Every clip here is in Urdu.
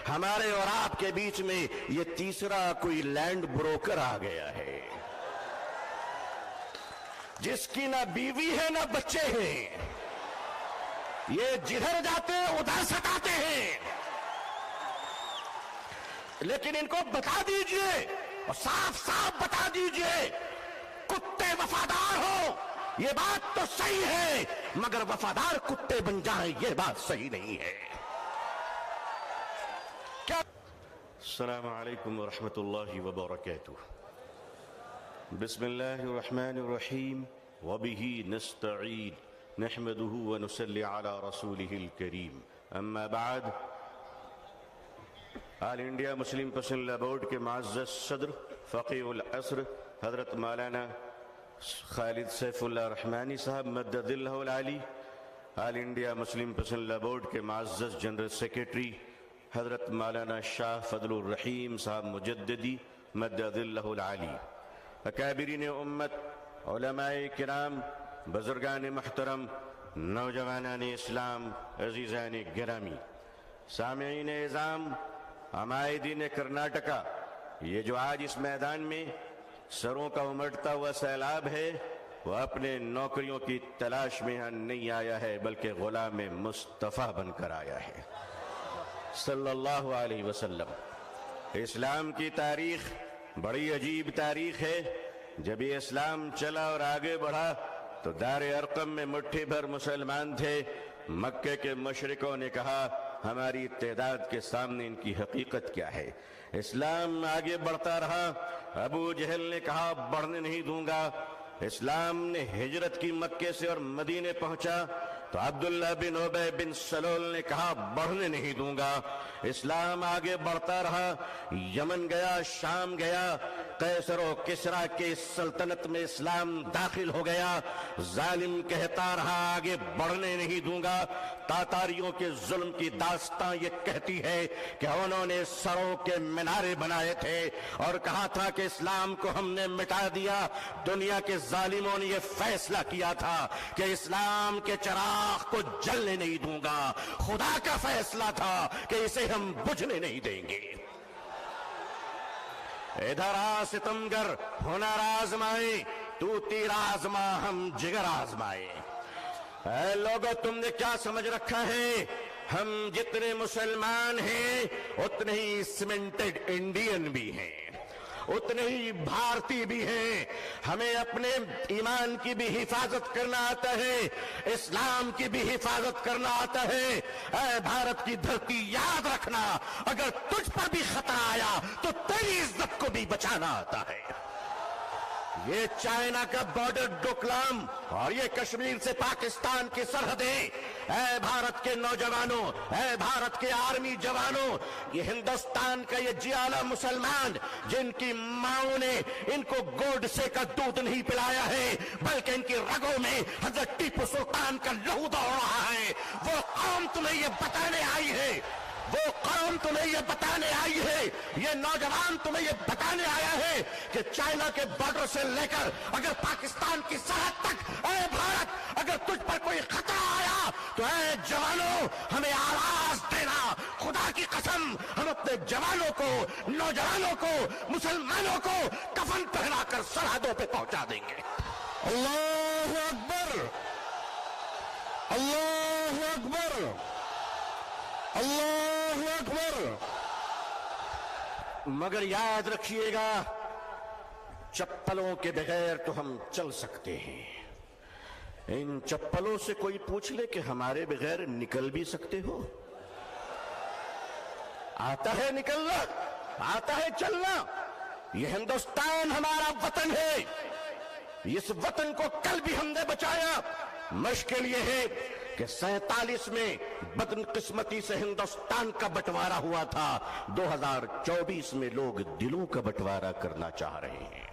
ہمارے اور آپ کے بیچ میں یہ تیسرا کوئی لینڈ بروکر آ گیا ہے جس کی نہ بیوی ہے نہ بچے ہیں. یہ جدھر جاتے ادھر ستاتے ہیں. لیکن ان کو بتا دیجئے اور صاف صاف بتا دیجئے کتے وفادار ہو یہ بات تو صحیح ہے مگر وفادار کتے بن جائیں یہ بات صحیح نہیں ہے. السلام علیکم ورحمۃ اللہ وبرکاتہ. بسم اللہ الرحمن الرحیم وبہ نستعین نحمده ونصلی علی رسولہ الکریم. اما بعد، آل انڈیا مسلم پسند لا بورڈ کے معزز صدر فقیہ العصر حضرت مولانا خالد سیف اللہ رحمانی صاحب مدد اللہ العالی، آل انڈیا مسلم پسند لا بورڈ کے معزز جنرل سیکریٹری حضرت مولانا شاہ فضل الرحیم صاحب مجددی مدد اللہ العالی، اکابرین امت، علماء کرام، بزرگان محترم، نوجوانان اسلام، عزیزان گرامی، سامعین اعظام، عمائدین کرناٹکا، یہ جو آج اس میدان میں سروں کا امٹتا ہوا سیلاب ہے وہ اپنے نوکریوں کی تلاش میں نہیں آیا ہے بلکہ غلام مصطفیٰ بن کر آیا ہے صلی اللہ علیہ وسلم. اسلام کی تاریخ بڑی عجیب تاریخ ہے. جب یہ اسلام چلا اور آگے بڑھا تو دار ارقم میں مٹھی بھر مسلمان تھے. مکے کے مشرکوں نے کہا ہماری تعداد کے سامنے ان کی حقیقت کیا ہے. اسلام آگے بڑھتا رہا. ابو جہل نے کہا بڑھنے نہیں دوں گا. اسلام نے ہجرت کی مکے سے اور مدینے پہنچا تو عبداللہ بن ابی بن سلول نے کہا بڑھنے نہیں دوں گا. اسلام آگے بڑھتا رہا. یمن گیا، شام گیا، قیصر و کسریٰ کے سلطنت میں اسلام داخل ہو گیا. ظالم کہتا رہا آگے بڑھنے نہیں دوں گا. تاتاریوں کے ظلم کی داستان یہ کہتی ہے کہ انہوں نے سروں کے مینارے بنائے تھے اور کہا تھا کہ اسلام کو ہم نے مٹا دیا. دنیا کے ظالموں نے یہ فیصلہ کیا تھا کہ اسلام کے چراغ کو جلنے نہیں دوں گا. خدا کا فیصلہ تھا کہ اسے ہم بجھنے نہیں دیں گے. ادھر آ ستمگر ہنر آزمائے، تو تیر آزما ہم جگر آزمائے. اے لوگو تم نے کیا سمجھ رکھا ہے ہم جتنے مسلمان ہیں اتنے ہی سیمنٹڈ انڈین بھی ہیں، اتنے ہی بھارتی بھی ہیں. ہمیں اپنے ایمان کی بھی حفاظت کرنا آتا ہے، اسلام کی بھی حفاظت کرنا آتا ہے. اے بھارت کی دھرتی یاد رکھنا اگر تجھ پر بھی خطرہ آیا تو تیری عزت کو بھی بچانا آتا ہے. یہ چائنا کا بارڈر ڈوکلام اور یہ کشمیر سے پاکستان کی سرحدیں، اے بھارت کے نوجوانوں، اے بھارت کے آرمی جوانوں، یہ ہندوستان کا یہ جیالا مسلمان جن کی ماؤں نے ان کو گوڈسے کا دودھ نہیں پلایا ہے بلکہ ان کی رگوں میں حضرت ٹیپو سلطان کا لہو دوڑ رہا ہے، وہ قوم تمہیں یہ بتانے آئی ہے، وہ قوم تمہیں یہ بتانے آئی ہے، یہ نوجوان تمہیں یہ بتانے آیا ہے کہ چائنا کے بارڈر سے لے کر اگر پاکستان کی سرحد تک اے بھارت اگر تجھ پر کوئی خطرہ آیا تو اے جوانوں ہمیں آواز دینا. خدا کی قسم ہم اپنے جوانوں کو، نوجوانوں کو، مسلمانوں کو کفن پہنا کر سرحدوں پہ پہنچا دیں گے. اللہ اکبر، اللہ اکبر، اللہ اکبر. مگر یاد رکھیے گا چپلوں کے بغیر تو ہم چل سکتے ہیں. ان چپلوں سے کوئی پوچھ لے کہ ہمارے بغیر نکل بھی سکتے ہو؟ آتا ہے نکلنا، آتا ہے چلنا. یہ ہندوستان ہمارا وطن ہے. اس وطن کو کل بھی ہم نے بچایا. مشکل یہ ہے کہ 47 میں بدقسمتی سے ہندوستان کا بٹوارا ہوا تھا، 2024 میں لوگ دلوں کا بٹوارا کرنا چاہ رہے ہیں۔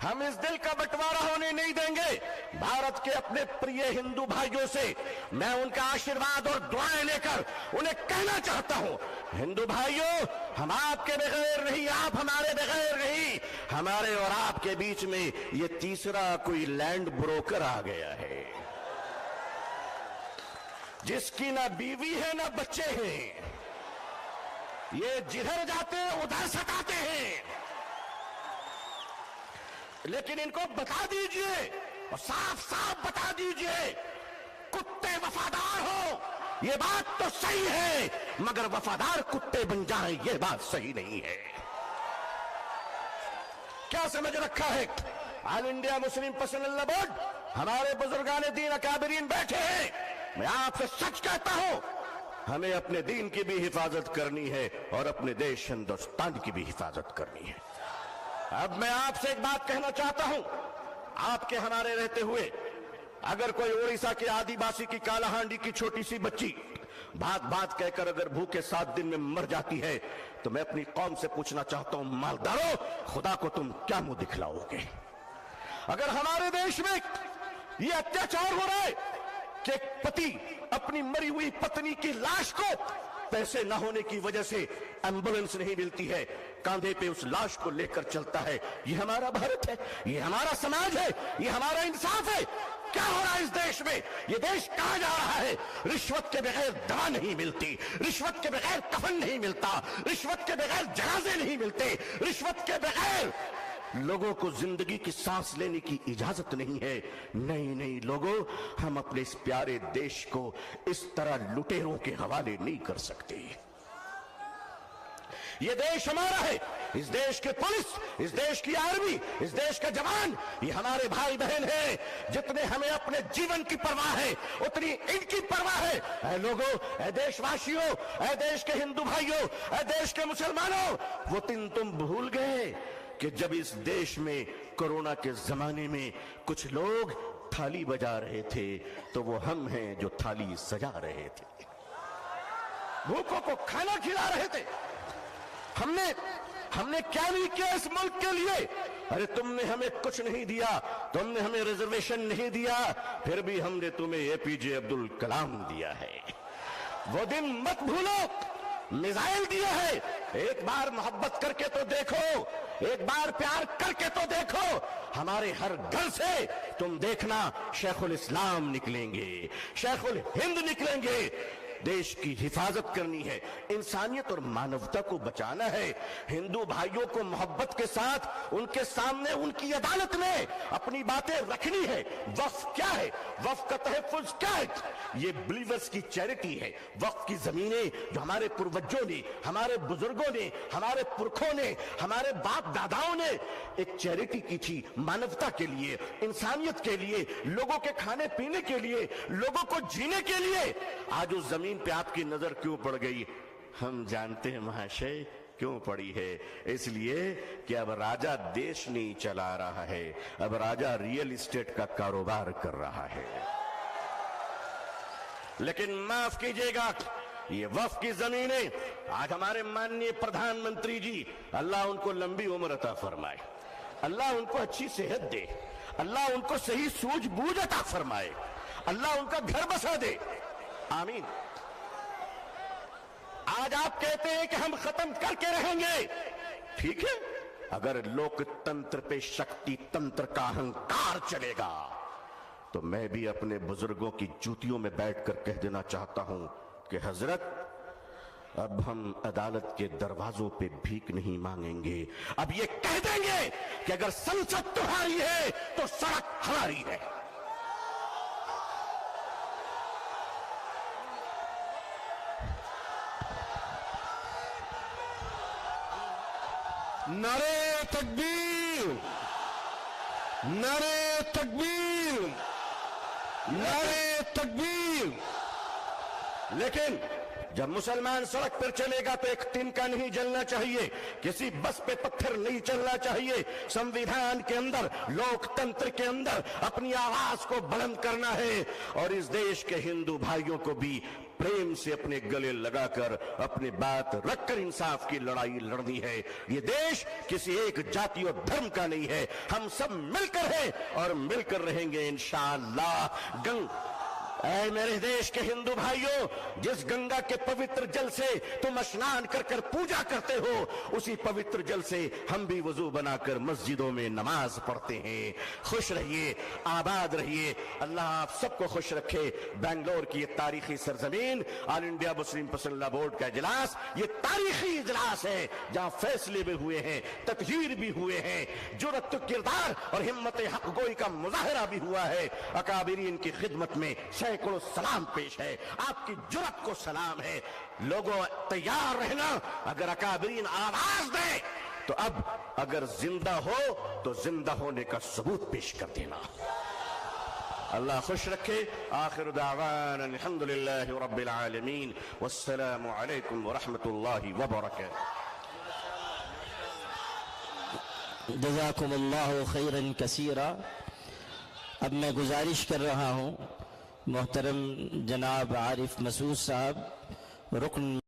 ہم اس دل کا بٹوارا ہونے نہیں دیں گے۔ بھارت کے اپنے پریے ہندو بھائیوں سے میں ان کا آشیرواد اور دعائیں لے کر انہیں کہنا چاہتا ہوں، ہندو بھائیوں، ہم آپ کے بغیر نہیں، آپ ہمارے بغیر نہیں، ہمارے اور آپ کے بیچ میں یہ تیسرا کوئی لینڈ بروکر آ گیا ہے، جس کی نہ بیوی ہے نہ بچے ہیں، یہ جدھر جاتے ہیں ادھر ستاتے ہیں۔ لیکن ان کو بتا دیجئے اور صاف صاف بتا دیجئے، کتے وفادار ہو یہ بات تو صحیح ہے، مگر وفادار کتے بن جائیں یہ بات صحیح نہیں ہے۔ کیا سمجھ رکھا ہے؟ آل انڈیا مسلم پرسنل لا بورڈ، ہمارے بزرگان دین اکابرین بیٹھے ہیں، میں آپ سے سچ کہتا ہوں، ہمیں اپنے دین کی بھی حفاظت کرنی ہے اور اپنے دیش ہندوستان کی بھی حفاظت کرنی ہے۔ اب میں آپ سے ایک بات کہنا چاہتا ہوں، آپ کے ہمارے رہتے ہوئے اگر کوئی اڑیسہ کے آدی باسی کی کالا ہانڈی کی چھوٹی سی بچی بات بات کہہ کر اگر بھوکے 7 دن میں مر جاتی ہے تو میں اپنی قوم سے پوچھنا چاہتا ہوں، مالدارو، خدا کو تم کیا منہ دکھلاؤ گے؟ اگر ہمارے دیش میں یہ اتیاچار ہو رہا ہے کہ ایک پتی اپنی مری ہوئی پتنی کی لاش کو پیسے نہ ہونے کی وجہ سے ایمبولنس نہیں ملتی ہے، کاندھے پہ اس لاش کو لے کر چلتا ہے، یہ ہمارا بھارت ہے، یہ ہمارا سماج ہے، یہ ہمارا انصاف ہے؟ کیا ہو رہا ہے اس دیش میں؟ یہ دیش کہاں جا رہا ہے؟ رشوت کے بغیر دوا نہیں ملتی، رشوت کے بغیر کفن نہیں ملتا، رشوت کے بغیر جنازے نہیں ملتے، رشوت کے بغیر لوگوں کو زندگی کی سانس لینے کی اجازت نہیں ہے۔ نہیں لوگوں، ہم اپنے اس پیارے دیش کو اس طرح لٹیروں کے حوالے نہیں کر سکتے۔ یہ دیش ہمارا ہے، اس دیش کے پولیس، اس دیش کی آرمی، اس دیش کا جوان، یہ ہمارے بھائی بہن ہیں۔ جتنے ہمیں اپنے جیون کی پرواہ ہے اتنی ان کی پرواہ ہے۔ اے لوگوں، اے دیش واسیوں، اے دیش کے ہندو بھائیوں، اے دیش کے مسلمانوں، وہ دن تم بھول گئے کہ جب اس دیش میں کورونا کے زمانے میں کچھ لوگ تھالی بجا رہے تھے تو وہ ہم ہیں جو تھالی سجا رہے تھے، بھوکوں کو کھانا کھلا رہے تھے۔ ہم نے کیا نہیں کیا اس ملک کے لیے؟ ارے تم نے ہمیں کچھ نہیں دیا، تم نے ہمیں ریزرویشن نہیں دیا، پھر بھی ہم نے تمہیں اے پی جے عبد الکلام دیا ہے۔ وہ دن مت بھولو، میزائل دیا ہے، ایک بار محبت کر کے تو دیکھو، ایک بار پیار کر کے تو دیکھو۔ ہمارے ہر گھر سے تم دیکھنا شیخ الاسلام نکلیں گے، شیخ الہند نکلیں گے۔ دیش کی حفاظت کرنی ہے، انسانیت اور مانوتا کو بچانا ہے۔ ہندو بھائیوں کو محبت کے ساتھ ان کے سامنے ان کی عدالت میں اپنی باتیں رکھنی ہے۔ وقف کیا ہے؟ وقف کا تحفظ کیا ہے؟ یہ بلیورز کی چیریٹی ہے۔ وقف کی زمینیں جو ہمارے پروجوں نے، ہمارے بزرگوں نے، ہمارے پرکھوں نے، ہمارے باپ داداؤں نے ایک چیریٹی کی تھی، مانوتا کے لیے، انسانیت کے لیے، لوگوں کے کھانے پینے کے لیے، لوگوں کو جینے کے لیے۔ آج اس زمین پہ آپ کی نظر کیوں پڑ گئی؟ ہم جانتے ہیں مہاشے کیوں پڑی ہے، اس لیے کہ اب راجہ دیش نہیں چلا رہا ہے، اب راجہ ریئل اسٹیٹ کا کاروبار کر رہا ہے۔ لیکن معاف کیجئے گا، یہ وقف کی زمینیں آج ہمارے ماننی پردھان منتری جی، اللہ ان کو لمبی عمر عطا فرمائے، اللہ ان کو اچھی صحت دے، اللہ ان کو صحیح سوجھ بوجھ عطا فرمائے، اللہ ان کا گھر بسا دے، آمین۔ آج آپ کہتے ہیں کہ ہم ختم کر کے رہیں گے، ٹھیک ہے، اگر لوک تنتر پہ شکتی تنتر کا اہنکار چلے گا تو میں بھی اپنے بزرگوں کی جوتیوں میں بیٹھ کر کہہ دینا چاہتا ہوں کہ حضرت اب ہم عدالت کے دروازوں پہ بھیک نہیں مانگیں گے، اب یہ کہہ دیں گے کہ اگر سنسد تمہاری ہے تو سڑک ہماری ہے۔ نعرے تکبیر، نعرے تکبیر، نعرے تکبیر، لیکن جب مسلمان سڑک پر چلے گا تو ایک تنکا نہیں جلنا چاہیے، کسی بس پہ پتھر نہیں چلنا چاہیے، سمویدھان کے اندر، لوک تنتر کے اندر اپنی آواز کو بلند کرنا ہے، اور اس دیش کے ہندو بھائیوں کو بھی پریم سے اپنے گلے لگا کر اپنی بات رکھ کر انصاف کی لڑائی لڑنی ہے۔ یہ دیش کسی ایک جاتی اور دھرم کا نہیں ہے، ہم سب مل کر ہیں اور مل کر رہیں گے انشاءاللہ۔ اے میرے دیش کے ہندو بھائیوں، جس گنگا کے پوتر جل سے تم اسنان کر کر پوجا کرتے ہو، اسی پوتر جل سے ہم بھی وضو بنا کر مسجدوں میں نماز پڑھتے ہیں۔ خوش رہیے، آباد رہیے، اللہ آپ سب کو خوش رکھے۔ بنگلور کی یہ تاریخی سرزمین، آل انڈیا مسلم پسند لا بورڈ کا اجلاس، یہ تاریخی اجلاس ہے جہاں فیصلے بھی ہوئے ہیں، تطہیر بھی ہوئے ہیں، جرأت کردار اور ہمت حق گوئی کا مظاہرہ بھی ہوا ہے۔ اکابرین کی خدمت میں سینکڑوں سلام پیش ہے، آپ کی جرأت کو سلام ہے۔ لوگوں تیار رہنا، اگر اکابرین آواز دے تو اب اگر زندہ ہو تو زندہ ہونے کا ثبوت پیش کر دینا۔ اللہ خوش رکھے۔ آخر دعوانا الحمدللہ رب العالمین، والسلام علیکم ورحمۃ اللہ وبرکاتہ۔ جزاکم اللہ خیرا کثیرا۔ اب میں گزارش کر رہا ہوں محترم جناب عارف مسعود صاحب، رکن